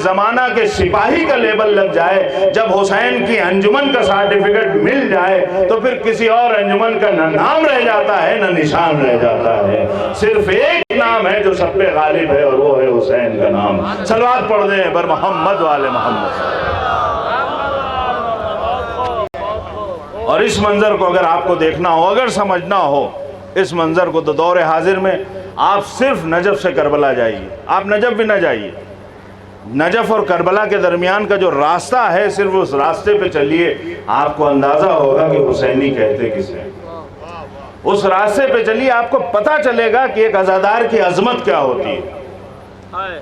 زمانہ کے سپاہی کا لیبل لگ جائے، جب حسین کی انجمن کا سرٹیفکیٹ مل جائے تو پھر کسی اور انجمن کا نہ نام رہ جاتا ہے نہ نشان رہ جاتا ہے۔ صرف ایک نام ہے جو سب پہ غالب ہے اور وہ ہے حسین کا نام۔ صلوات پڑھ دیں بر محمد وآل محمد۔ اور اس منظر کو اگر آپ کو دیکھنا ہو، اگر سمجھنا ہو اس منظر کو، تو دور حاضر میں آپ صرف نجف سے کربلا جائیے۔ آپ نجف بھی نہ جائیے، نجف اور کربلا کے درمیان کا جو راستہ ہے صرف اس راستے پہ چلیے، آپ کو اندازہ ہوگا کہ حسینی کہتے کسے۔ اس راستے پہ چلیے، آپ کو پتہ چلے گا کہ ایک عزادار کی عظمت کیا ہوتی ہے۔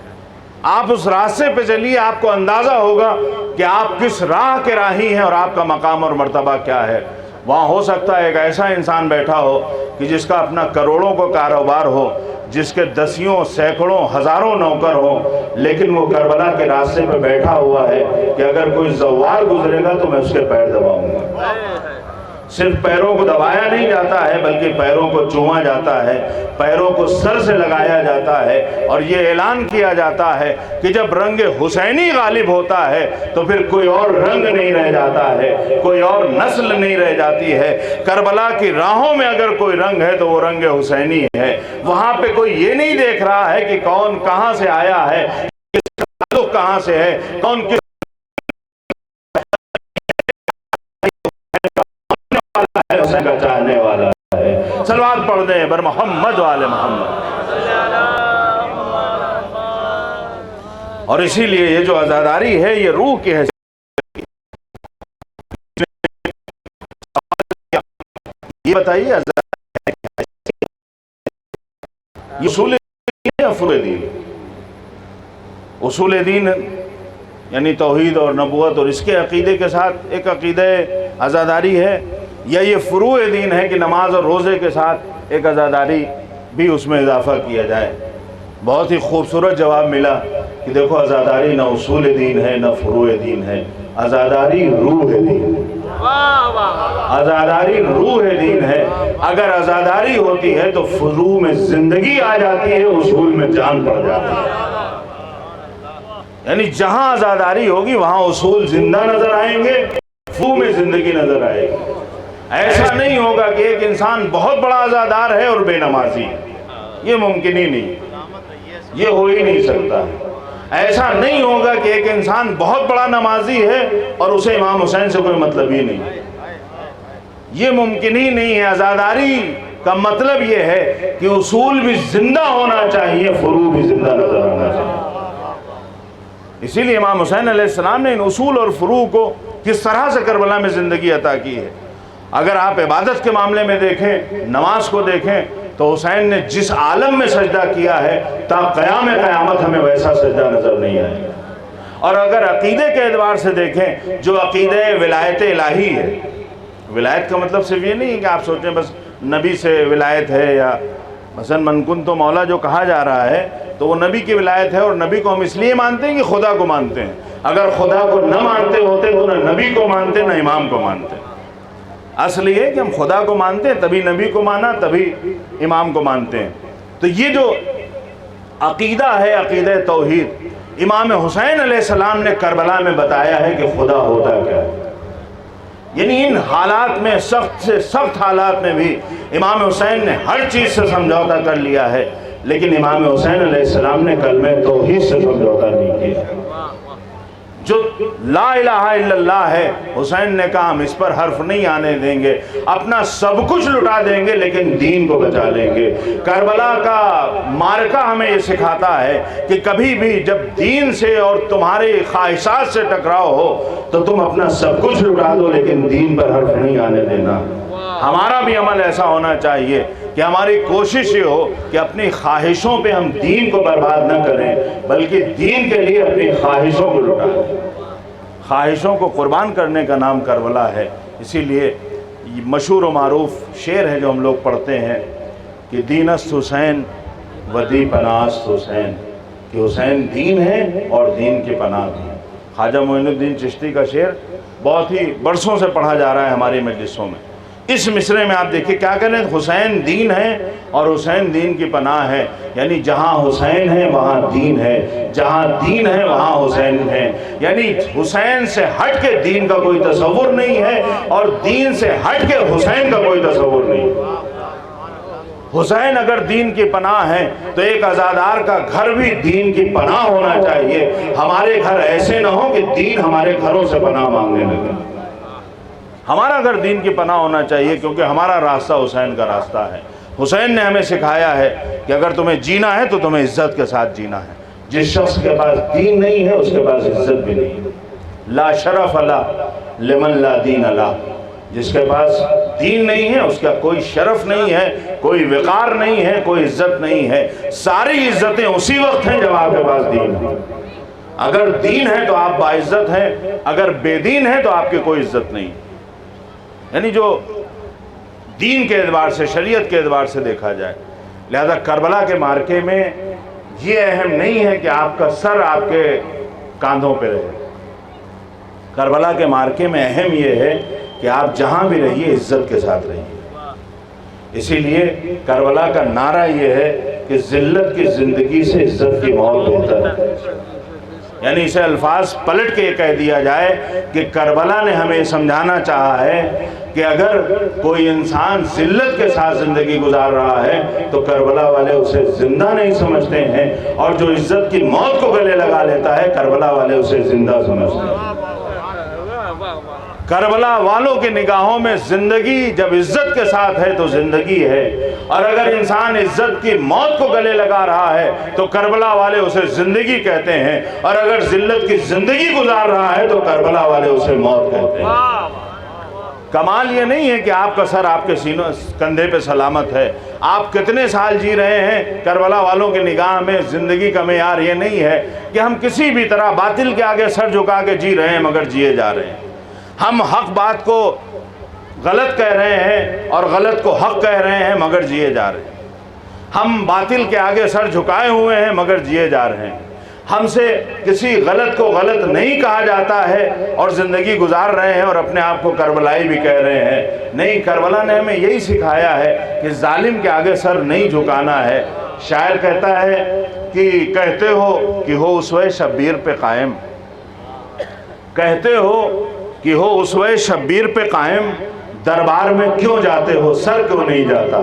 آپ اس راستے پہ چلیے، آپ کو اندازہ ہوگا کہ آپ کس راہ کے راہی ہیں اور آپ کا مقام اور مرتبہ کیا ہے۔ وہاں ہو سکتا ہے ایک ایسا انسان بیٹھا ہو کہ جس کا اپنا کروڑوں کا کاروبار ہو، جس کے دسیوں سینکڑوں ہزاروں نوکر ہوں، لیکن وہ کربلا کے راستے پہ بیٹھا ہوا ہے کہ اگر کوئی زوار گزرے گا تو میں اس کے پیر دباؤں گا۔ صرف پیروں کو دبایا نہیں جاتا ہے بلکہ پیروں کو چوما جاتا ہے، پیروں کو سر سے لگایا جاتا ہے، اور یہ اعلان کیا جاتا ہے کہ جب رنگ حسینی غالب ہوتا ہے تو پھر کوئی اور رنگ نہیں رہ جاتا ہے، کوئی اور نسل نہیں رہ جاتی ہے۔ کربلا کی راہوں میں اگر کوئی رنگ ہے تو وہ رنگ حسینی ہے۔ وہاں پہ کوئی یہ نہیں دیکھ رہا ہے کہ کون کہاں سے آیا ہے، کس کا تعلق کہاں سے ہے، کون کس حسین کا چاہنے والا ہے۔ صلوات پڑھ دیں بر محمد وآل محمد۔ اور اسی لیے یہ جو عزاداری ہے یہ روح کی حیثیت۔ یہ بتائیے اصول دین یا فروع دین؟ اصول دین یعنی توحید اور نبوت اور اس کے عقیدے کے ساتھ ایک عقیدہ عزاداری ہے، یا یہ فروع دین ہے کہ نماز اور روزے کے ساتھ ایک عزاداری بھی اس میں اضافہ کیا جائے؟ بہت ہی خوبصورت جواب ملا کہ دیکھو عزاداری نہ اصول دین ہے نہ فروع دین ہے، عزاداری روح دین ہے۔ عزاداری روح دین ہے۔ اگر عزاداری ہوتی ہے تو فروع میں زندگی آ جاتی ہے، اصول میں جان پڑ جاتی ہے۔ یعنی جہاں عزاداری ہوگی وہاں اصول زندہ نظر آئیں گے، فروع میں زندگی نظر آئے گی۔ ایسا نہیں ہوگا کہ ایک انسان بہت بڑا عزادار ہے اور بے نمازی ہے، یہ ممکن ہی نہیں، یہ ہو ہی نہیں سکتا۔ ایسا نہیں ہوگا کہ ایک انسان بہت بڑا نمازی ہے اور اسے امام حسین سے کوئی مطلب ہی نہیں، یہ ممکن ہی نہیں ہے۔ عزاداری کا مطلب یہ ہے کہ اصول بھی زندہ ہونا چاہیے، فروع بھی زندہ نظر آنا چاہیے۔ اسی لیے امام حسین علیہ السلام نے ان اصول اور فروع کو کس طرح سے کربلا میں زندگی عطا کی ہے۔ اگر آپ عبادت کے معاملے میں دیکھیں، نماز کو دیکھیں، تو حسین نے جس عالم میں سجدہ کیا ہے تا قیام قیامت ہمیں ویسا سجدہ نظر نہیں آئے گا۔ اور اگر عقیدے کے اعتبار سے دیکھیں، جو عقیدہ ولایت الہی ہے، ولایت کا مطلب صرف یہ نہیں ہے کہ آپ سوچیں بس نبی سے ولایت ہے، یا مثلا من کنت مولا جو کہا جا رہا ہے تو وہ نبی کی ولایت ہے، اور نبی کو ہم اس لیے مانتے ہیں کہ خدا کو مانتے ہیں۔ اگر خدا کو نہ مانتے ہوتے تو نہ نبی کو مانتے نہ امام کو مانتے۔ اصل یہ ہے کہ ہم خدا کو مانتے ہیں، تبھی نبی کو مانا، تبھی امام کو مانتے ہیں۔ تو یہ جو عقیدہ ہے، عقیدہ توحید، امام حسین علیہ السلام نے کربلا میں بتایا ہے کہ خدا ہوتا کیا ہے۔ یعنی ان حالات میں، سخت سے سخت حالات میں بھی امام حسین نے ہر چیز سے سمجھوتا کر لیا ہے، لیکن امام حسین علیہ السلام نے کلمہ توحید سے سمجھوتا نہیں کیا۔ جو لا الہ الا اللہ ہے، حسین نے کہا ہم اس پر حرف نہیں آنے دیں گے، اپنا سب کچھ لٹا دیں گے لیکن دین کو بچا لیں گے۔ کربلا کا معرکہ ہمیں یہ سکھاتا ہے کہ کبھی بھی جب دین سے اور تمہارے خواہشات سے ٹکراؤ ہو تو تم اپنا سب کچھ لٹا دو لیکن دین پر حرف نہیں آنے دینا۔ ہمارا بھی عمل ایسا ہونا چاہیے کہ ہماری کوشش یہ ہو کہ اپنی خواہشوں پہ ہم دین کو برباد نہ کریں، بلکہ دین کے لیے اپنی خواہشوں کو لٹائیں۔ خواہشوں کو قربان کرنے کا نام کربلا ہے۔ اسی لیے مشہور و معروف شعر ہے جو ہم لوگ پڑھتے ہیں کہ دین است حسین و دی پناہ است حسین، کہ حسین دین ہے اور دین کی پناہ بھی ہے۔ خواجہ معین الدین چشتی کا شعر بہت ہی برسوں سے پڑھا جا رہا ہے ہماری مجلسوں میں اس مصرے میں آپ دیکھیں کیا کہہ رہے ہیں، حسین دین ہے اور حسین دین کی پناہ ہے، یعنی جہاں حسین ہے وہاں دین ہے، جہاں دین ہے وہاں حسین ہے، یعنی حسین سے ہٹ کے دین کا کوئی تصور نہیں ہے اور دین سے ہٹ کے حسین کا کوئی تصور نہیں ہے۔ حسین اگر دین کی پناہ ہے تو ایک عزادار کا گھر بھی دین کی پناہ ہونا چاہیے۔ ہمارے گھر ایسے نہ ہو کہ دین ہمارے گھروں سے پناہ مانگنے لگے۔ ہمارا گھر دین کی پناہ ہونا چاہیے، کیونکہ ہمارا راستہ حسین کا راستہ ہے۔ حسین نے ہمیں سکھایا ہے کہ اگر تمہیں جینا ہے تو تمہیں عزت کے ساتھ جینا ہے۔ جس شخص کے پاس دین نہیں ہے اس کے پاس عزت بھی نہیں ہے۔ لا شرف لا لمن لا دین لا، جس کے پاس دین نہیں ہے اس کا کوئی شرف نہیں ہے، کوئی وقار نہیں ہے، کوئی عزت نہیں ہے۔ ساری عزتیں اسی وقت ہیں جب آپ کے پاس دین ہے۔ اگر دین ہے تو آپ باعزت ہیں، اگر بے دین ہے تو آپ کی کوئی عزت نہیں۔ یعنی جو دین کے اعتبار سے، شریعت کے اعتبار سے دیکھا جائے، لہذا کربلا کے مارکے میں یہ اہم نہیں ہے کہ آپ کا سر آپ کے کاندھوں پہ رہے۔ کربلا کے مارکے میں اہم یہ ہے کہ آپ جہاں بھی رہیے عزت کے ساتھ رہیے۔ اسی لیے کربلا کا نعرہ یہ ہے کہ ذلت کی زندگی سے عزت کی موت بہتر ہے۔ یعنی اسے الفاظ پلٹ کے یہ کہہ دیا جائے کہ کربلا نے ہمیں سمجھانا چاہا ہے کہ اگر کوئی انسان ذلت کے ساتھ زندگی گزار رہا ہے تو کربلا والے اسے زندہ نہیں سمجھتے ہیں، اور جو عزت کی موت کو گلے لگا لیتا ہے کربلا والے اسے زندہ سمجھتے ہیں۔ کربلا والوں کی نگاہوں میں زندگی جب عزت کے ساتھ ہے تو زندگی ہے، اور اگر انسان عزت کی موت کو گلے لگا رہا ہے تو کربلا والے اسے زندگی کہتے ہیں، اور اگر ذلت کی زندگی گزار رہا ہے تو کربلا والے اسے موت کہتے ہیں۔ کمال یہ نہیں ہے کہ آپ کا سر آپ کے سینوں کندھے پہ سلامت ہے، آپ کتنے سال جی رہے ہیں۔ کربلا والوں کی نگاہ میں زندگی کا معیار یہ نہیں ہے کہ ہم کسی بھی طرح باطل کے آگے سر جھکا کے جی رہے ہیں مگر جیے جا رہے ہیں۔ ہم حق بات کو غلط کہہ رہے ہیں اور غلط کو حق کہہ رہے ہیں مگر جیے جا رہے ہیں۔ ہم باطل کے آگے سر جھکائے ہوئے ہیں مگر جیے جا رہے ہیں۔ ہم سے کسی غلط کو غلط نہیں کہا جاتا ہے اور زندگی گزار رہے ہیں اور اپنے آپ کو کربلائی بھی کہہ رہے ہیں۔ نہیں، کربلا نے ہمیں یہی سکھایا ہے کہ ظالم کے آگے سر نہیں جھکانا ہے۔ شاعر کہتا ہے کہ کہتے ہو کہ ہو اسوہ شبیر پہ قائم، کہتے ہو کہ ہو اسوہ شبیر پہ قائم، دربار میں کیوں جاتے ہو سر کیوں نہیں جاتا؟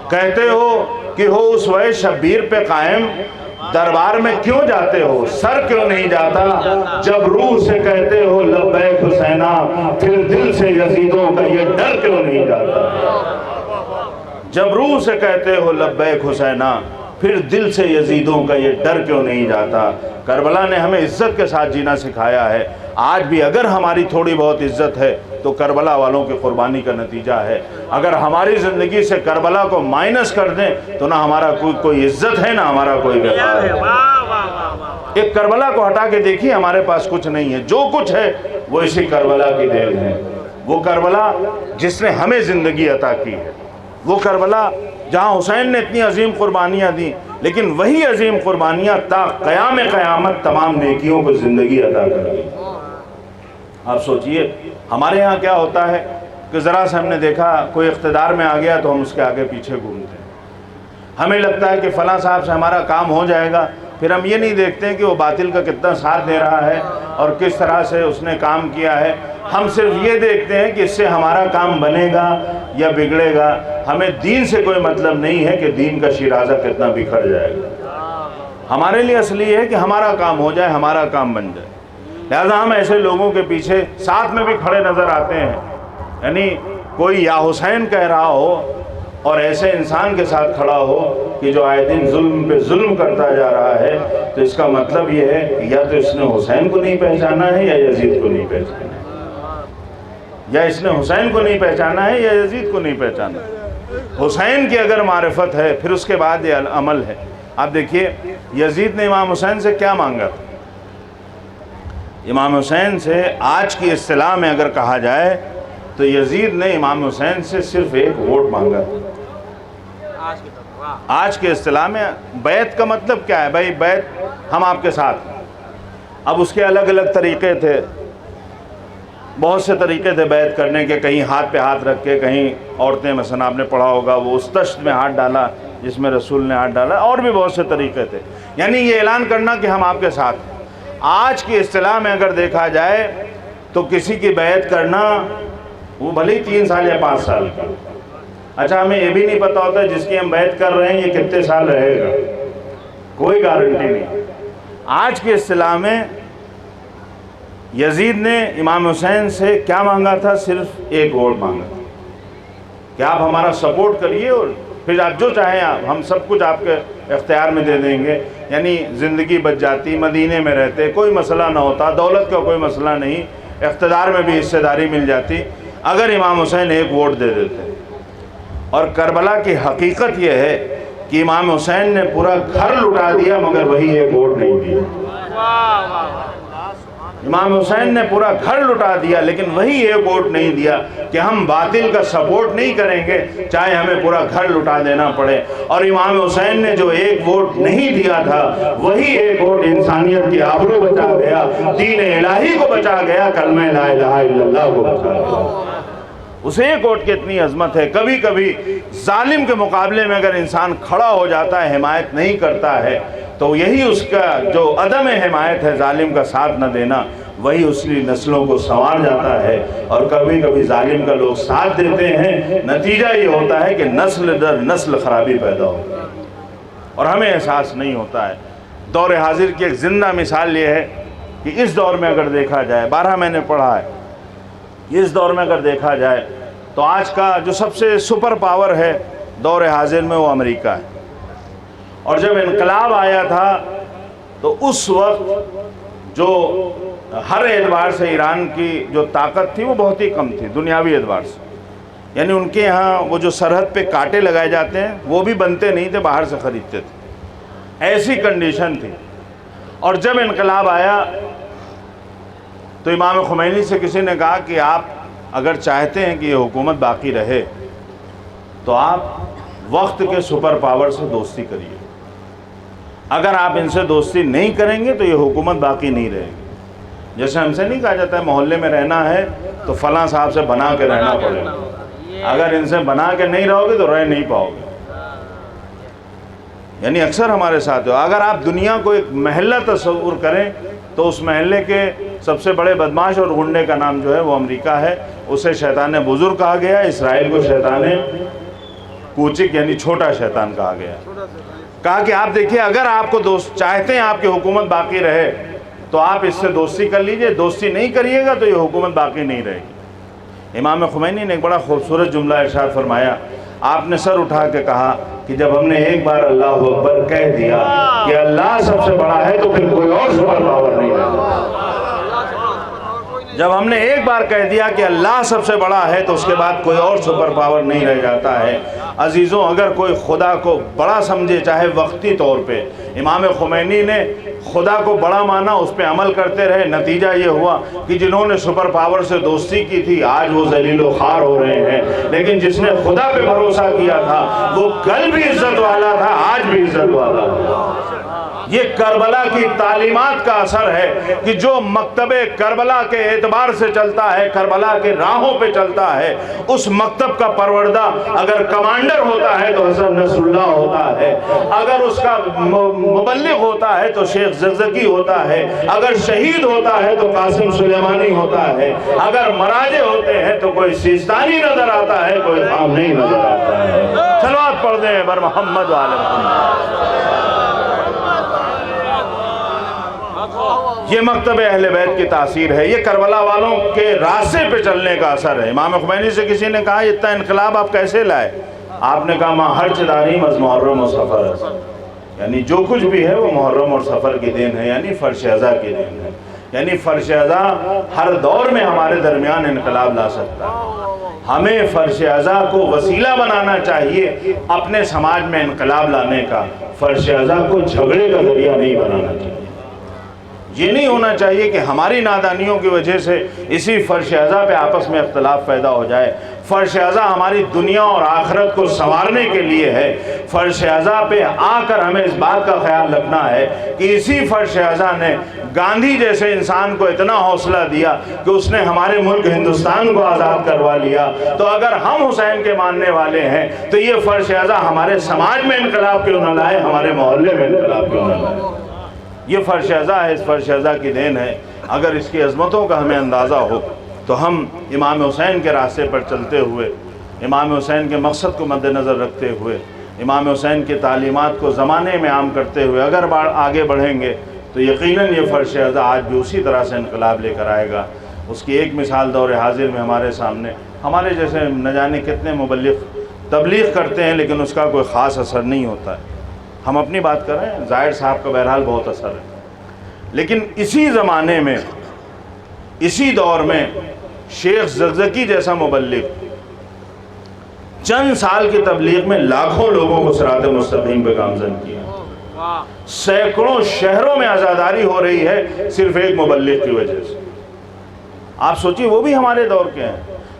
کہتے ہو کہ ہو اسوہ شبیر پہ قائم، دربار میں کیوں جاتے ہو سر کیوں نہیں جاتا؟ جب روح سے کہتے ہو لبیک حسینہ، پھر دل سے یزیدوں کا یہ ڈر کیوں نہیں جاتا؟ جب روح سے کہتے ہو لبیک حسینہ، پھر دل سے یزیدوں کا یہ ڈر کیوں نہیں جاتا؟ کربلا نے ہمیں عزت کے ساتھ جینا سکھایا ہے۔ آج بھی اگر ہماری تھوڑی بہت عزت ہے تو کربلا والوں کی قربانی کا نتیجہ ہے۔ اگر ہماری زندگی سے کربلا کو مائنس کر دیں تو نہ ہمارا کوئی عزت ہے نہ ہمارا کوئی وقار ہے۔ ایک کربلا کو ہٹا کے دیکھیے، ہمارے پاس کچھ نہیں ہے، جو کچھ ہے وہ اسی کربلا کی دین ہے۔ وہ کربلا جس نے ہمیں زندگی عطا کی ہے، وہ کربلا جہاں حسین نے اتنی عظیم قربانیاں دی، لیکن وہی عظیم قربانیاں تا قیام قیامت تمام نیکیوں کو زندگی عطا کر دی۔ آپ سوچئے ہمارے ہاں کیا ہوتا ہے کہ ذرا سے ہم نے دیکھا کوئی اقتدار میں آ گیا تو ہم اس کے آگے پیچھے گھومتے ہیں۔ ہمیں لگتا ہے کہ فلاں صاحب سے ہمارا کام ہو جائے گا، پھر ہم یہ نہیں دیکھتے کہ وہ باطل کا کتنا ساتھ دے رہا ہے اور کس طرح سے اس نے کام کیا ہے۔ ہم صرف یہ دیکھتے ہیں کہ اس سے ہمارا کام بنے گا یا بگڑے گا۔ ہمیں دین سے کوئی مطلب نہیں ہے کہ دین کا شیرازہ کتنا بکھر جائے گا۔ ہمارے لیے اصل یہ ہے کہ ہمارا کام ہو جائے، ہمارا کام بن جائے۔ لہذا ہم ایسے لوگوں کے پیچھے ساتھ میں بھی کھڑے نظر آتے ہیں، یعنی کوئی یا حسین کہہ رہا ہو اور ایسے انسان کے ساتھ کھڑا ہو کہ جو آئے دن ظلم پہ ظلم کرتا جا رہا ہے، تو اس کا مطلب یہ ہے کہ یا تو اس نے حسین کو نہیں پہچانا ہے یا یزید کو نہیں پہچانا ہے، یا اس نے حسین کو نہیں پہچانا ہے یا یزید کو نہیں پہچانا ہے۔ حسین کی اگر معرفت ہے پھر اس کے بعد یہ عمل ہے۔ آپ دیکھیے یزید نے امام حسین سے کیا مانگا تھا؟ امام حسین سے آج کی اصطلاح میں اگر کہا جائے تو یزید نے امام حسین سے صرف ایک ووٹ مانگا تھا۔ آج کے اصطلاح میں بیعت کا مطلب کیا ہے؟ بھائی بیعت ہم آپ کے ساتھ ہیں۔ اب اس کے الگ الگ طریقے تھے۔ بہت سے طریقے تھے بیعت کرنے کے، کہیں ہاتھ پہ ہاتھ رکھ کے، کہیں عورتیں مثلا آپ نے پڑھا ہوگا وہ اس تشت میں ہاتھ ڈالا جس میں رسول نے ہاتھ ڈالا، اور بھی بہت سے طریقے تھے، یعنی یہ اعلان کرنا کہ ہم آپ کے ساتھ ہیں۔ آج کی اصطلاح میں اگر دیکھا جائے تو کسی کی بیعت کرنا وہ بھلے ہی 3 سال یا 5 سال کا، اچھا ہمیں یہ بھی نہیں پتا ہوتا جس کی ہم بیعت کر رہے ہیں یہ کتنے سال رہے گا، کوئی گارنٹی نہیں۔ آج کی اصطلاح میں یزید نے امام حسین سے کیا مانگا تھا؟ صرف ایک ووٹ مانگا تھا کہ آپ ہمارا سپورٹ کریے اور پھر آپ جو چاہیں ہم سب کچھ آپ کے اختیار میں دے دیں گے، یعنی زندگی بچ جاتی، مدینے میں رہتے، کوئی مسئلہ نہ ہوتا، دولت کا کوئی مسئلہ نہیں، اقتدار میں بھی حصہ داری مل جاتی اگر امام حسین ایک ووٹ دے دیتے۔ اور کربلا کی حقیقت یہ ہے کہ امام حسین نے پورا گھر لٹا دیا مگر وہی ایک ووٹ نہیں دیا۔ امام حسین نے پورا گھر لٹا دیا لیکن وہی ایک ووٹ نہیں دیا کہ ہم باطل کا سپورٹ نہیں کریں گے چاہے ہمیں پورا گھر لٹا دینا پڑے۔ اور امام حسین نے جو ایک ووٹ نہیں دیا تھا وہی ایک ووٹ انسانیت کی آبرو بچا گیا، دین الہی کو بچا گیا، کلمہ لا الہ الا اللہ کو بچا گیا۔ اس ایک ووٹ کی اتنی عظمت ہے۔ کبھی کبھی ظالم کے مقابلے میں اگر انسان کھڑا ہو جاتا ہے، حمایت نہیں کرتا ہے، تو یہی اس کا جو عدم حمایت ہے، ظالم کا ساتھ نہ دینا، وہی اس کی نسلوں کو سنوار جاتا ہے۔ اور کبھی کبھی ظالم کا لوگ ساتھ دیتے ہیں، نتیجہ یہ ہوتا ہے کہ نسل در نسل خرابی پیدا ہوتی ہے اور ہمیں احساس نہیں ہوتا ہے۔ دور حاضر کی ایک زندہ مثال یہ ہے کہ اس دور میں اگر دیکھا جائے، 12 میں نے پڑھا ہے، اس دور میں اگر دیکھا جائے تو آج کا جو سب سے سپر پاور ہے دور حاضر میں وہ امریکہ ہے۔ اور جب انقلاب آیا تھا تو اس وقت جو ہر اعتبار سے ایران کی جو طاقت تھی وہ بہت ہی کم تھی دنیاوی اعتبار سے، یعنی ان کے ہاں وہ جو سرحد پہ کانٹے لگائے جاتے ہیں وہ بھی بنتے نہیں تھے، باہر سے خریدتے تھے، ایسی کنڈیشن تھی۔ اور جب انقلاب آیا تو امام خمینی سے کسی نے کہا کہ آپ اگر چاہتے ہیں کہ یہ حکومت باقی رہے تو آپ وقت کے سپر پاور سے دوستی کریے، اگر آپ ان سے دوستی نہیں کریں گے تو یہ حکومت باقی نہیں رہے گی۔ جیسے ہم سے نہیں کہا جاتا ہے محلے میں رہنا ہے تو فلاں صاحب سے بنا کے رہنا پڑے گا، اگر ان سے بنا کے نہیں رہو گے تو رہ نہیں پاؤ گے۔ یعنی اکثر ہمارے ساتھ ہو، اگر آپ دنیا کو ایک محلہ تصور کریں تو اس محلے کے سب سے بڑے بدماش اور غنڈے کا نام جو ہے وہ امریکہ ہے۔ اسے شیطان بزرگ کہا گیا، اسرائیل کو شیطان کوچک یعنی چھوٹا شیطان کہا گیا۔ کہا کہ آپ دیکھیے اگر آپ کو چاہتے ہیں آپ کی حکومت باقی رہے تو آپ اس سے دوستی کر لیجئے، دوستی نہیں کریے گا تو یہ حکومت باقی نہیں رہے گی۔ امام خمینی نے ایک بڑا خوبصورت جملہ ارشاد فرمایا، آپ نے سر اٹھا کے کہا کہ جب ہم نے ایک بار اللہ اکبر کہہ دیا کہ اللہ سب سے بڑا ہے تو پھر کوئی اور سپر پاور نہیں رہتا۔ جب ہم نے ایک بار کہہ دیا کہ اللہ سب سے بڑا ہے تو اس کے بعد کوئی اور سپر پاور نہیں رہ جاتا ہے۔ عزیزوں، اگر کوئی خدا کو بڑا سمجھے چاہے وقتی طور پہ، امام خمینی نے خدا کو بڑا مانا، اس پہ عمل کرتے رہے، نتیجہ یہ ہوا کہ جنہوں نے سپر پاور سے دوستی کی تھی آج وہ ذلیل و خوار ہو رہے ہیں، لیکن جس نے خدا پہ بھروسہ کیا تھا وہ کل بھی عزت والا تھا، آج بھی عزت والا ہے۔ یہ کربلا کی تعلیمات کا اثر ہے کہ جو مکتب کربلا کے اعتبار سے چلتا ہے، کربلا کے راہوں پہ چلتا ہے، اس مکتب کا پروردہ اگر کمانڈر ہوتا ہے تو حسن نصر اللہ ہوتا ہے، اگر اس کا مبلغ ہوتا ہے تو شیخ زغزغی ہوتا ہے، اگر شہید ہوتا ہے تو قاسم سلیمانی ہوتا ہے، اگر مراجع ہوتے ہیں تو کوئی سیستانی نظر آتا ہے، کوئی خامنئی نظر آتا ہے۔ صلوات پڑھ دیں بر محمد وآل محمد۔ یہ مکتب اہل بیت کی تاثیر ہے، یہ کربلا والوں کے راستے پہ چلنے کا اثر ہے۔ امام خمینی سے کسی نے کہا اتنا انقلاب آپ کیسے لائے؟ آپ نے کہا ما ہر چداریم از محرم و سفر ہے، یعنی جو کچھ بھی ہے وہ محرم اور سفر کی دین ہے، یعنی فرش ازا کی دین ہے، یعنی فرش ازا ہر دور میں ہمارے درمیان انقلاب لا سکتا ہے۔ ہمیں فرش ازا کو وسیلہ بنانا چاہیے اپنے سماج میں انقلاب لانے کا، فرش ازا کو جھگڑے کا ذریعہ نہیں بنانا چاہیے۔ یہ نہیں ہونا چاہیے کہ ہماری نادانیوں کی وجہ سے اسی فرش ازا پہ آپس میں اختلاف پیدا ہو جائے۔ فرش ازا ہماری دنیا اور آخرت کو سنوارنے کے لیے ہے۔ فرش ازا پہ آ کر ہمیں اس بات کا خیال رکھنا ہے کہ اسی فرش ازا نے گاندھی جیسے انسان کو اتنا حوصلہ دیا کہ اس نے ہمارے ملک ہندوستان کو آزاد کروا لیا۔ تو اگر ہم حسین کے ماننے والے ہیں تو یہ فرش ازا ہمارے سماج میں انقلاب کیوں نہ لائے، ہمارے محلے میں انقلاب کیوں نہ لائے۔ یہ فرش ازا ہے، اس فرش ازا کی دین ہے۔ اگر اس کی عظمتوں کا ہمیں اندازہ ہو تو ہم امام حسین کے راستے پر چلتے ہوئے، امام حسین کے مقصد کو مد نظر رکھتے ہوئے، امام حسین کی تعلیمات کو زمانے میں عام کرتے ہوئے اگر آگے بڑھیں گے تو یقیناً یہ فرش ازا آج بھی اسی طرح سے انقلاب لے کر آئے گا۔ اس کی ایک مثال دور حاضر میں ہمارے سامنے، ہمارے جیسے نہ جانے کتنے مبلغ تبلیغ کرتے ہیں لیکن اس کا کوئی خاص اثر نہیں ہوتا ہے۔ ہم اپنی بات کر رہے ہیں، ظاہر صاحب کا بہرحال بہت اثر ہے، لیکن اسی زمانے میں، اسی دور میں شیخ زکزکی جیسا مبلغ چند سال کی تبلیغ میں لاکھوں لوگوں کو صراط مستقیم پہ گامزن کیا۔ سینکڑوں شہروں میں عزاداری ہو رہی ہے صرف ایک مبلغ کی وجہ سے۔ آپ سوچیے وہ بھی ہمارے دور کے ہیں،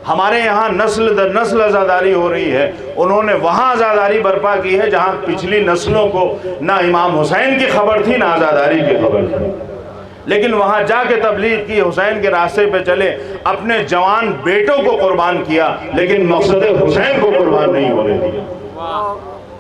ہمارے یہاں نسل در نسل عزاداری ہو رہی ہے، انہوں نے وہاں عزاداری برپا کی ہے جہاں پچھلی نسلوں کو نہ امام حسین کی خبر تھی نہ عزاداری کی خبر تھی، لیکن وہاں جا کے تبلیغ کی، حسین کے راستے پہ چلے، اپنے جوان بیٹوں کو قربان کیا لیکن مقصد حسین کو قربان نہیں ہونے دیا۔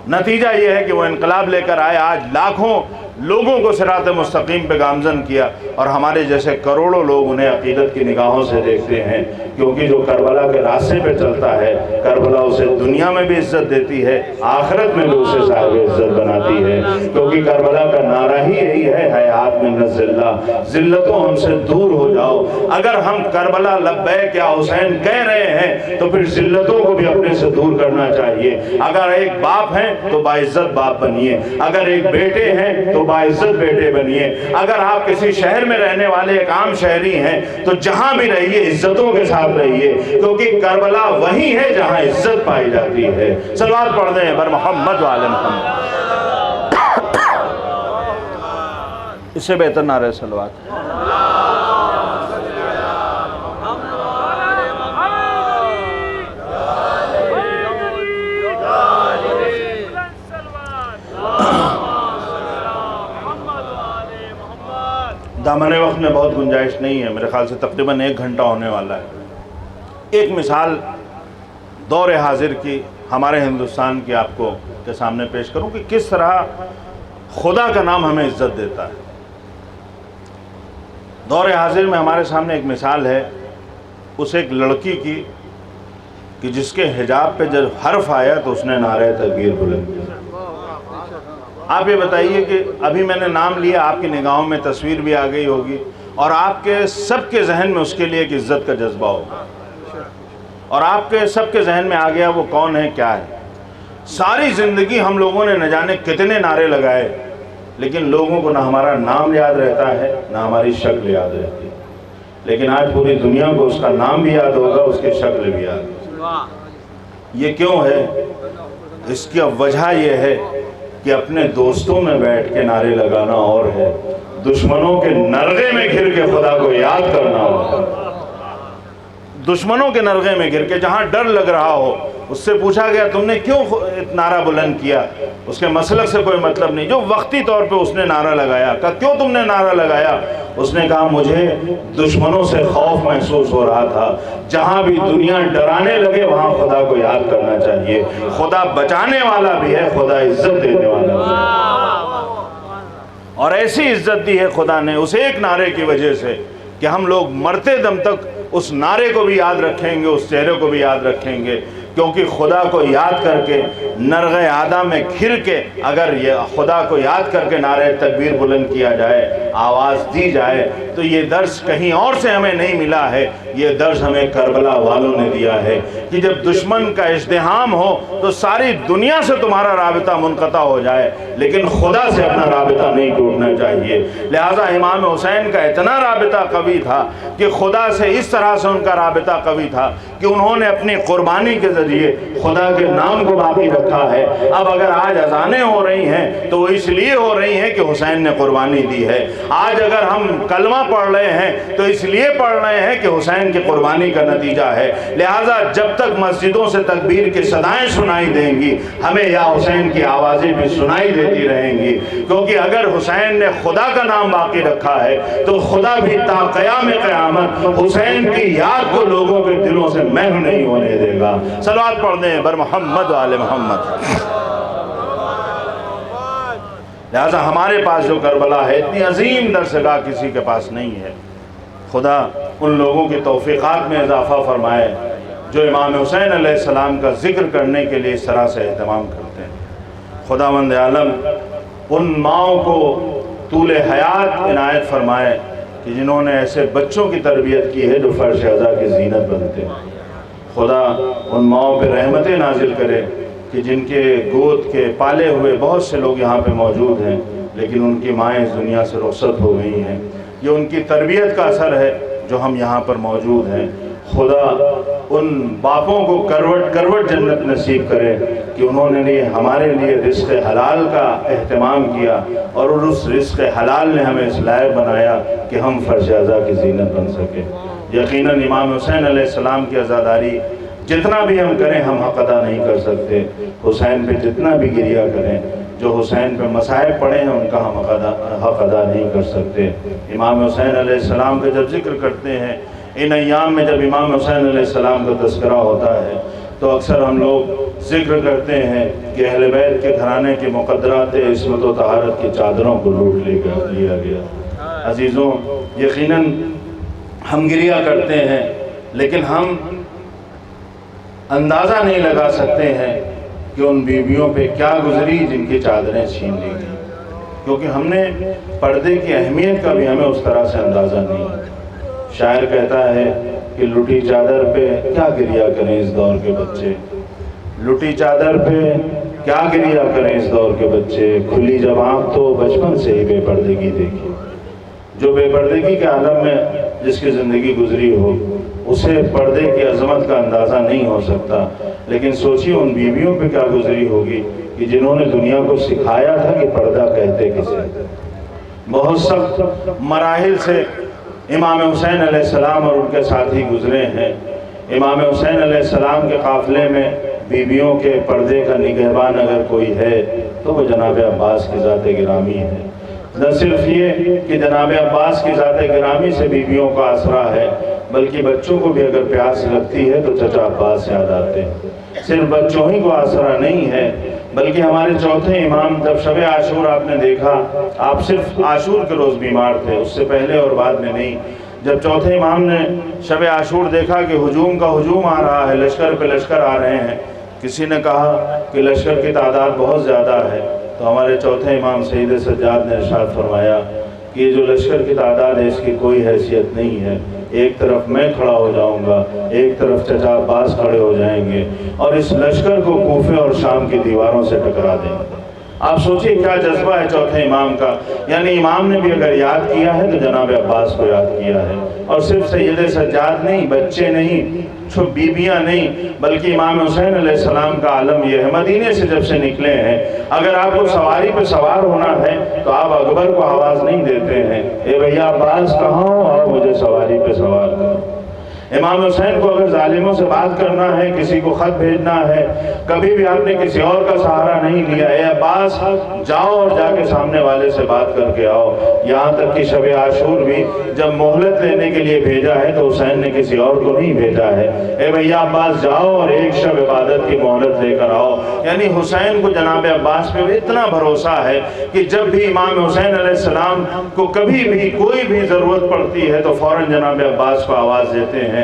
نتیجہ یہ ہے کہ وہ انقلاب لے کر آئے، آج لاکھوں لوگوں کو صراط مستقیم پہ گامزن کیا، اور ہمارے جیسے کروڑوں لوگ انہیں عقیدت کی نگاہوں سے دیکھتے ہیں، کیونکہ جو کربلا کے راستے پہ چلتا ہے کربلا اسے دنیا میں بھی عزت دیتی ہے، آخرت میں بھی اسے صاحب عزت بناتی ہے، کیونکہ کربلا کا نعرہ ہی یہی ہے، حیات من الذلہ، ذلتوں ہم سے دور ہو جاؤ۔ اگر ہم کربلا لبیک یا حسین کہہ رہے ہیں تو پھر ذلتوں کو بھی اپنے سے دور کرنا چاہیے۔ اگر ایک باپ ہیں تو باعزت باپ بنیے، اگر ایک بیٹے ہیں تو باعزت بیٹے بنیے، اگر آپ کسی شہر میں رہنے والے ایک عام شہری ہیں تو جہاں بھی رہیے عزتوں کے ساتھ رہیے، کیونکہ کربلا وہی ہے جہاں عزت پائی جاتی ہے۔ صلوات پڑھ دیں بر محمد وعلی محمد۔ اس سے بہتر نعرہ صلوات۔ دامن وقت میں بہت گنجائش نہیں ہے، میرے خیال سے تقریباً 1 گھنٹہ ہونے والا ہے۔ ایک مثال دور حاضر کی ہمارے ہندوستان کی آپ کو کے سامنے پیش کروں کہ کس طرح خدا کا نام ہمیں عزت دیتا ہے۔ دور حاضر میں ہمارے سامنے ایک مثال ہے اس ایک لڑکی کی کہ جس کے حجاب پہ جب حرف آیا تو اس نے نعرہ تکبیر بلند کیا۔ آپ یہ بتائیے کہ ابھی میں نے نام لیا، آپ کی نگاہوں میں تصویر بھی آ گئی ہوگی اور آپ کے سب کے ذہن میں اس کے لیے ایک عزت کا جذبہ ہوگا، اور آپ کے سب کے ذہن میں آ گیا وہ کون ہے، کیا ہے۔ ساری زندگی ہم لوگوں نے نہ جانے کتنے نعرے لگائے، لیکن لوگوں کو نہ ہمارا نام یاد رہتا ہے نہ ہماری شکل یاد رہتی ہے، لیکن آج پوری دنیا کو اس کا نام بھی یاد ہوگا، اس کی شکل بھی یاد ہوگا۔ یہ کیوں ہے؟ اس کی وجہ یہ ہے کہ اپنے دوستوں میں بیٹھ کے نعرے لگانا اور ہے، دشمنوں کے نرغے میں گھر کے خدا کو یاد کرنا اور ہے۔ دشمنوں کے نرغے میں گر کے جہاں ڈر لگ رہا ہو، اس سے پوچھا گیا تم نے کیوں نعرہ بلند کیا، اس کے مسلک سے کوئی مطلب نہیں، جو وقتی طور پہ اس نے نعرہ لگایا، کہا کیوں تم نے نعرہ لگایا؟ اس نے کہا مجھے دشمنوں سے خوف محسوس ہو رہا تھا، جہاں بھی دنیا ڈرانے لگے وہاں خدا کو یاد کرنا چاہیے، خدا بچانے والا بھی ہے، خدا عزت دینے والا بھی ہے، اور ایسی عزت دی ہے خدا نے اس ایک نعرے کی وجہ سے کہ ہم لوگ مرتے دم تک اس نعرے کو بھی یاد رکھیں گے، اس چہرے کو بھی یاد رکھیں گے، کیونکہ خدا کو یاد کر کے نرغ اعدا میں گھر کے اگر یہ خدا کو یاد کر کے نعرہ تکبیر بلند کیا جائے، آواز دی جائے، تو یہ درس کہیں اور سے ہمیں نہیں ملا ہے، یہ درس ہمیں کربلا والوں نے دیا ہے کہ جب دشمن کا ازدحام ہو تو ساری دنیا سے تمہارا رابطہ منقطع ہو جائے، لیکن خدا سے اپنا رابطہ نہیں ٹوٹنا چاہیے۔ لہٰذا امام حسین کا اتنا رابطہ قوی تھا کہ خدا سے اس طرح سے ان کا رابطہ قوی تھا کہ انہوں نے اپنی قربانی کے ذریعے ذریعے خدا کے نام کو باقی رکھا ہے۔ اب اگر آج اذانیں ہو رہی ہیں تو وہ اس لیے ہو رہی ہیں کہ حسین نے قربانی دی ہے۔ آج اگر ہم کلمہ پڑھ رہے ہیں تو اس لیے پڑھ رہے ہیں کہ حسین کی قربانی کا نتیجہ ہے۔ لہٰذا جب تک مسجدوں سے تکبیر کی صدائیں سنائی دیں گی، ہمیں یا حسین کی آوازیں بھی سنائی دیتی رہیں گی، کیونکہ اگر حسین نے خدا کا نام باقی رکھا ہے تو خدا بھی تا قیام قیامت حسین کی یاد کو لوگوں کے دلوں سے محو نہیں ہونے دے گا۔ صلوات پڑھ دیں بر محمد و آل محمد۔ لہذا ہمارے پاس جو کربلا ہے اتنی عظیم درسگاہ کسی کے پاس نہیں ہے۔ خدا ان لوگوں کی توفیقات میں اضافہ فرمائے جو امام حسین علیہ السلام کا ذکر کرنے کے لیے اس طرح سے اہتمام کرتے ہیں۔ خداوند عالم ان ماؤں کو طول حیات عنایت فرمائے کہ جنہوں نے ایسے بچوں کی تربیت کی ہے جو فرش عزا کی زینت بنتے ہیں۔ خدا ان ماؤں پہ رحمتیں نازل کرے کہ جن کے گود کے پالے ہوئے بہت سے لوگ یہاں پہ موجود ہیں لیکن ان کی مائیں اس دنیا سے رخصت ہو گئی ہیں۔ یہ ان کی تربیت کا اثر ہے جو ہم یہاں پر موجود ہیں۔ خدا ان باپوں کو کروٹ جنت نصیب کرے کہ انہوں نے ہمارے لیے رزق حلال کا اہتمام کیا اور اس رزق حلال نے ہمیں اس لائق بنایا کہ ہم فرش عزا کی زینت بن سکے۔ یقیناً امام حسین علیہ السلام کی عزاداری جتنا بھی ہم کریں ہم حق ادا نہیں کر سکتے۔ حسین پہ جتنا بھی گریہ کریں، جو حسین پہ مصائب پڑے ہیں ان کا ہم حق ادا نہیں کر سکتے۔ امام حسین علیہ السلام کا جب ذکر کرتے ہیں، ان ایام میں جب امام حسین علیہ السلام کا تذکرہ ہوتا ہے تو اکثر ہم لوگ ذکر کرتے ہیں کہ اہل بیت کے گھرانے کے مقدرات عصمت و طہارت کی چادروں کو لوٹ لیا گیا۔ عزیزوں، یقیناً ہم گریہ کرتے ہیں لیکن ہم اندازہ نہیں لگا سکتے ہیں کہ ان بیویوں پہ کیا گزری جن کی چادریں چھین لی گئیں، کیونکہ ہم نے پردے کی اہمیت کا بھی ہمیں اس طرح سے اندازہ نہیں ہے۔ شاعر کہتا ہے کہ لٹی چادر پہ کیا گریہ کریں اس دور کے بچے، لٹی چادر پہ کیا گریہ کریں اس دور کے بچے، کھلی جب آنکھ تو بچپن سے ہی بے پردگی دیکھی۔ جو بے پردگی کے عالم میں جس کی زندگی گزری ہو اسے پردے کی عظمت کا اندازہ نہیں ہو سکتا، لیکن سوچیے ان بیویوں پہ کیا گزری ہوگی کہ جنہوں نے دنیا کو سکھایا تھا کہ پردہ کہتے کسے۔ بہت سخت مراحل سے امام حسین علیہ السلام اور ان کے ساتھی گزرے ہیں۔ امام حسین علیہ السلام کے قافلے میں بیویوں کے پردے کا نگہبان اگر کوئی ہے تو وہ جناب عباس کی ذات گرامی ہے۔ نہ صرف یہ کہ جناب عباس کی ذات گرامی سے بیویوں کا آسرا ہے، بلکہ بچوں کو بھی اگر پیاس لگتی ہے تو چچا عباس یاد آتے ہیں۔ صرف بچوں ہی کو آسرا نہیں ہے بلکہ ہمارے چوتھے امام جب شب عاشور آپ نے دیکھا، آپ صرف عاشور کے روز بیمار تھے، اس سے پہلے اور بعد میں نہیں۔ جب چوتھے امام نے شب عاشور دیکھا کہ ہجوم کا ہجوم آ رہا ہے، لشکر پہ لشکر آ رہے ہیں، کسی نے کہا کہ لشکر کی تعداد بہت زیادہ ہے، تو ہمارے چوتھے امام سید سجاد نے ارشاد فرمایا کہ یہ جو لشکر کی تعداد ہے اس کی کوئی حیثیت نہیں ہے، ایک طرف میں کھڑا ہو جاؤں گا، ایک طرف چچا عباس کھڑے ہو جائیں گے اور اس لشکر کو کوفے اور شام کی دیواروں سے ٹکرا دیں گے۔ آپ سوچئے کیا جذبہ ہے چوتھے امام کا، یعنی امام نے بھی اگر یاد کیا ہے تو جناب عباس کو یاد کیا ہے، اور صرف سید سجاد نہیں، بچے نہیں، بیویاں نہیں، بلکہ امام حسین علیہ السلام کا عالم یہ ہے۔ مدینے سے جب سے نکلے ہیں، اگر آپ کو سواری پہ سوار ہونا ہے تو آپ اکبر کو آواز نہیں دیتے ہیں، اے بھیا عباس کہاں ہو، آؤ مجھے سواری پہ سوار کرو۔ امام حسین کو اگر ظالموں سے بات کرنا ہے، کسی کو خط بھیجنا ہے، کبھی بھی آپ نے کسی اور کا سہارا نہیں لیا، اے عباس جاؤ اور جا کے سامنے والے سے بات کر کے آؤ۔ یہاں تک کہ شب عاشور بھی جب مہلت لینے کے لیے بھیجا ہے تو حسین نے کسی اور کو نہیں بھیجا ہے، اے بھیا عباس جاؤ اور ایک شب عبادت کی مہلت لے کر آؤ۔ یعنی حسین کو جناب عباس پہ اتنا بھروسہ ہے کہ جب بھی امام حسین علیہ السلام کو کبھی بھی کوئی بھی ضرورت پڑتی ہے تو فوراً جناب عباس کو آواز دیتے ہیں۔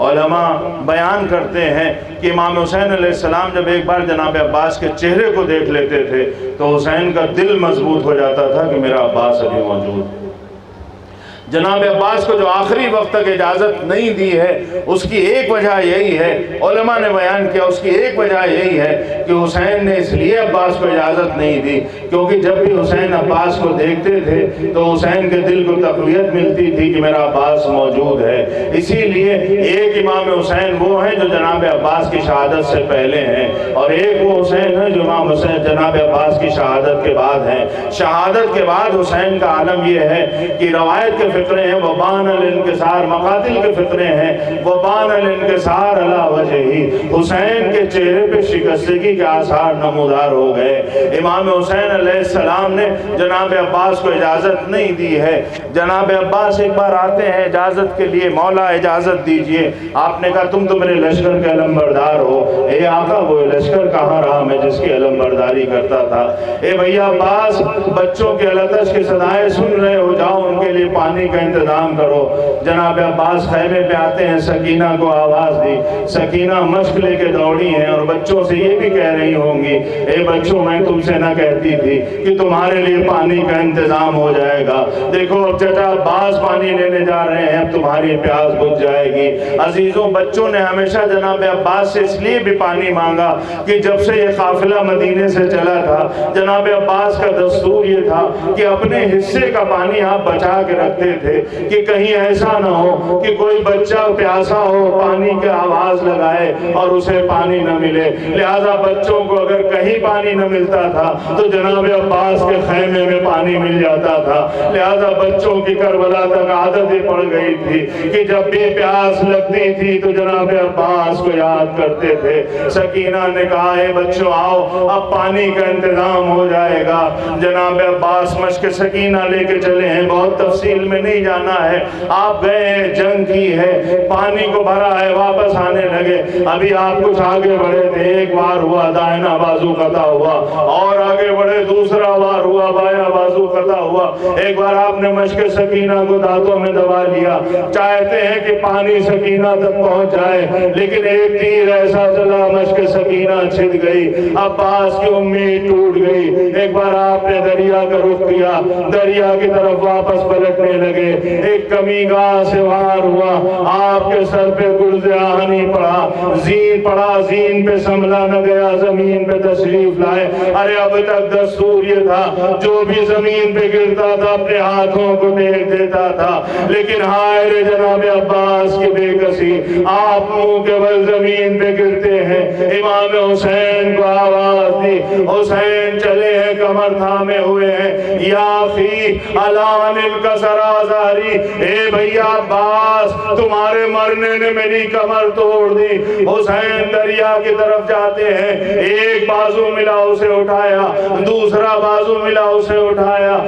علماء بیان کرتے ہیں کہ امام حسین علیہ السلام جب ایک بار جناب عباس کے چہرے کو دیکھ لیتے تھے تو حسین کا دل مضبوط ہو جاتا تھا کہ میرا عباس ابھی موجود۔ جناب عباس کو جو آخری وقت تک اجازت نہیں دی ہے اس کی ایک وجہ یہی ہے، علماء نے بیان کیا، اس کی ایک وجہ یہی ہے کہ حسین نے اس لیے عباس کو اجازت نہیں دی کیونکہ جب بھی حسین عباس کو دیکھتے تھے تو حسین کے دل کو تقویت ملتی تھی کہ میرا عباس موجود ہے۔ اسی لیے ایک امام حسین وہ ہیں جو جناب عباس کی شہادت سے پہلے ہیں، اور ایک وہ حسین ہے جو امام حسین جناب عباس کی شہادت کے بعد ہیں۔ شہادت کے بعد حسین کا عالم یہ ہے کہ روایت کے فقرے ہیں وبان الانکسار، مقاتل کے فقرے ہیں وبان الانکسار علی وجہی، حسین کے چہرے پہ شکستگی کے آثار نمودار ہو گئے۔ امام حسین علیہ السلام نے جناب عباس کو اجازت نہیں دی ہے۔ جناب عباس ایک بار آتے ہیں اجازت کے لیے، مولا اجازت دیجئے۔ آپ نے کہا تم تو میرے لشکر کے علمبردار ہو۔ اے آقا وہ لشکر کہاں رہا میں جس کی علمبرداری کرتا تھا؟ اے بھیا عباس بچوں کے التش کی صدائیں سن رہے ہو، جاؤ ان کے لیے پانی کا انتظام کرو۔ جناب عباس خیمے پہ آتے ہیں، سکینہ کو آواز دی، سکینہ مشق لے کے دوڑی ہیں اور بچوں سے یہ بھی کہہ رہی ہوں گی اے بچوں میں تم سے نہ کہتی تھی کہ تمہارے لیے پانی کا انتظام ہو جائے گا، دیکھو اب چچا عباس پانی لینے جا رہے ہیں، اب تمہاری پیاس بجھ جائے گی۔ عزیزوں بچوں نے ہمیشہ جناب عباس سے اس لیے بھی پانی مانگا کہ جب سے یہ قافلہ مدینے سے چلا تھا جناب عباس کا دستور یہ تھا کہ اپنے حصے کا پانی آپ بچا کے رکھتے تھے کہ کہیں ایسا نہ ہو کہ کوئی بچہ پیاسا ہو پانی کی آواز لگائے اور اسے پانی نہ ملے، لہذا بچوں کو اگر کہیں پانی نہ ملتا تھا تو جناب عباس کے خیمے میں پانی مل جاتا تھا، لہذا بچوں کی کربلا تک عادت ہی پڑ گئی تھی کہ جب بھی پیاس لگتی تھی تو جناب عباس کو یاد کرتے تھے۔ سکینہ نے کہا اے بچوں آؤ اب پانی کا انتظام ہو جائے گا۔ جناب عباس مشق سکینہ لے کے چلے ہیں، بہت تفصیل میں نہیں جانا ہے، آپ گئے ہیں جنگ کی ہے، پانی کو بھرا ہے، واپس آنے لگے، ابھی آپ کچھ آگے بڑھے تھے، ایک بار ہوا دائنا بازو قطع ہوا، اور آگے بڑھے دوسرا بار ہوا بایاں بازو قطع ہوا، ایک بار آپ نے مشق سکینہ کو دانتوں میں دبا لیا، چاہتے ہیں کہ پانی سکینہ تک پہنچ جائے، لیکن ایک تیر ایسا چلا مشق سکینہ چھد گئی، عباس کی امید ٹوٹ گئی۔ ایک بار آپ نے دریا کا رخ کیا، دریا کی طرف واپس پلٹنے لگے، ایک کمی گاہ سے وار ہوا، آپ کے سر پہ گرز آہنی پڑا، زین پڑا، زین پہ سنبھلا نہ گیا، زمین پہ تشریف لائے۔ ارے اب تک دستور یہ تھا جو بھی زمین پہ گرتا تھا اپنے ہاتھوں کو ٹیک دیتا تھا، لیکن ہائے رے جناب عباس کی بے کسی، آپ منہ کے بل زمین پہ گرتے ہیں۔ امام حسین کو آواز دی، حسین چلے ہیں کمر تھامے ہوئے ہیں، یا فی علان الکسر آزاری، اے بھیا عباس تمہارے مرنے نے میری کمر توڑ دی۔ حسین دریا کی طرف جاتے ہیں، ایک بازو ملا اسے اٹھایا، دوسرا بازو ملا اسے اٹھایا۔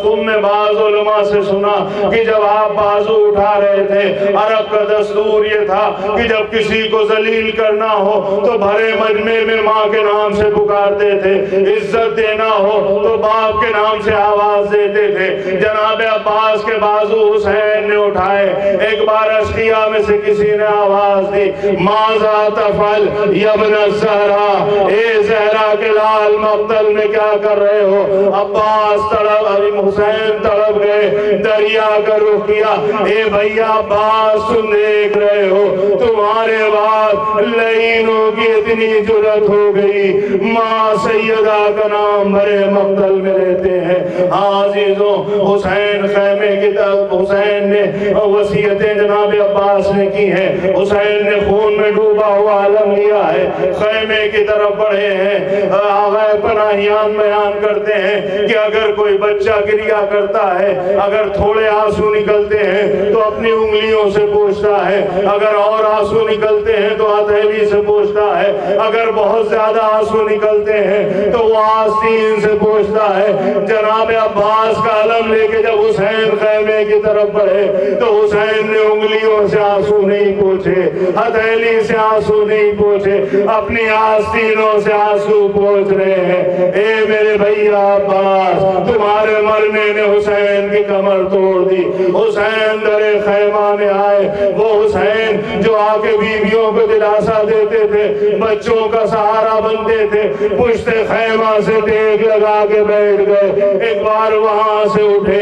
قم میں بعض علماء سے سنا کہ جب آپ بازو اٹھا رہے تھے، عرب کا دستور یہ تھا کہ جب کسی کو ذلیل کرنا ہو تو بھرے مجمع میں ماں کے نام سے پکارتے تھے، عزت دینا ہو تو باپ کے نام سے آواز دیتے تھے۔ جناب عباس کے بازو حسین نے اٹھائے، ایک بار اشقیاء میں سے کسی نے آواز دی، ماذا تفعل یا ابن الزہرا، اے زہرا کے لال مقتل میں کیا کر رہے ہو؟ عباس تڑپ، حسین تڑپ گئے، دریا کا رخ کیا، اے بھیا عباس تم دیکھ رہے ہو تمہارے بعد لعینوں کی اتنی جرت ہو گئی، ماں سیدہ کا نام بھرے مقتل میں لیتے ہیں۔ عزیزوں حسین خیمے کی طرف، حسین نے وصیتیں جناب عباس نے کی ہیں، حسین نے خون میں ڈوبا ہوا علم لیا ہے، خیمے کی طرف بڑھے ہیں۔ آغا پناہیان بیان کرتے ہیں کہ اگر کوئی بچہ گریا کرتا ہے، اگر تھوڑے آنسو نکلتے ہیں تو اپنی انگلیوں سے پوچھتا ہے، اگر اور آنسو نکلتے ہیں تو ہتھیلی سے پوچھتا ہے، اگر بہت زیادہ آنسو نکلتے ہیں تو وہ آستین سے پوچھتا ہے۔ جناب عباس کا علم لے کے جب حسین خیمے کی طرف بڑھے تو حسین نے انگلیوں سے آنسو نہیں پوچھے، ہتھیلی سے آنسو نہیں پوچھے، اپنی آستینوں سے آنسو پوچھ رہے ہیں۔ اے میرے بھیا عباس تمہارے مرنے نے حسین کی کمر توڑ دی۔ حسین در خیمہ میں آئے، وہ حسین جو آ کے بیویوں کو دلاسا دیتے تھے، بچوں کا سہارا بنتے تھے، پشت خیمہ سے ٹیک لگا کے بیٹھ گئے۔ ایک بار وہاں سے اٹھے،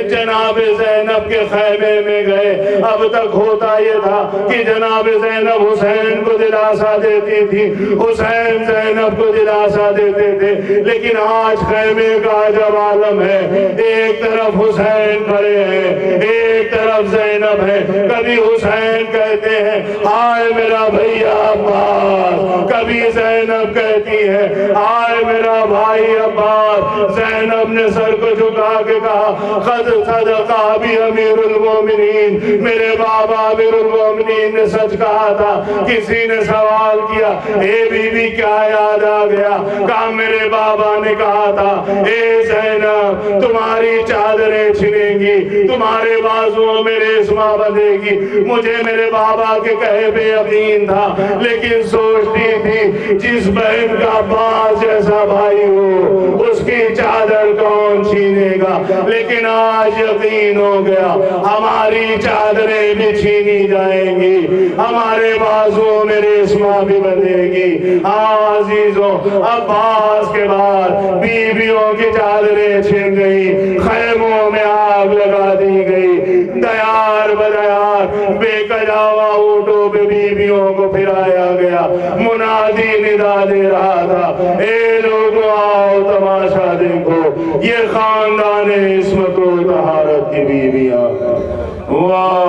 جناب زینب کے خیمے میں گئے، اب تک ہوتا یہ تھا کہ جناب زینب حسین کو دلاسا دیتی تھی، حسین زینب کو دلاسا دیتے تھے، لیکن آج خیمے کا عجب عالم ہے، ایک طرف حسین کھڑے ہیں، ایک طرف زینب ہے۔ کبھی حسین کہتے ہیں آئے میرا بھیا عباس، کبھی زینب کہتی ہے آئے میرا بھائی عباس۔ زینب نے سر کو جھکا کے کہا قد صدقہ بھی امیر المومنین، میرے بابا امیر المومنین نے سچ کہا تھا۔ کسی نے سوال کیا اے بی بی کیا یاد آ گیا؟ کہا میرے بابا نے کہا تھا اے زینب تمہاری چادریں چھنیں گی، تمہارے بازوؤں میں ریشمہ بندھے گی۔ مجھے میرے بابا کے کہے پہ یقین تھا، لیکن سوچتی تھی جس بہن کا عباس جیسا بھائی ہو اس کی چادر کون چھینے گا، لیکن آج یقین ہو گیا ہماری چادریں بھی چھینی جائیں گی، ہمارے بازوؤں میں ریشمہ بھی بندھے گی۔ ہاں عزیزوں، عباس کے بعد بیویوں کی چادریں چھن گئی، خیموں میں آگ لگا دی گئی، دیار بدیار بے کجاوا اونٹوں پہ بیویوں کو پھرایا گیا، منادی ندا دے رہا تھا اے لوگوں آؤ تماشا دیکھو، یہ خاندان عصمت و طہارت کی بیویاں۔ واہ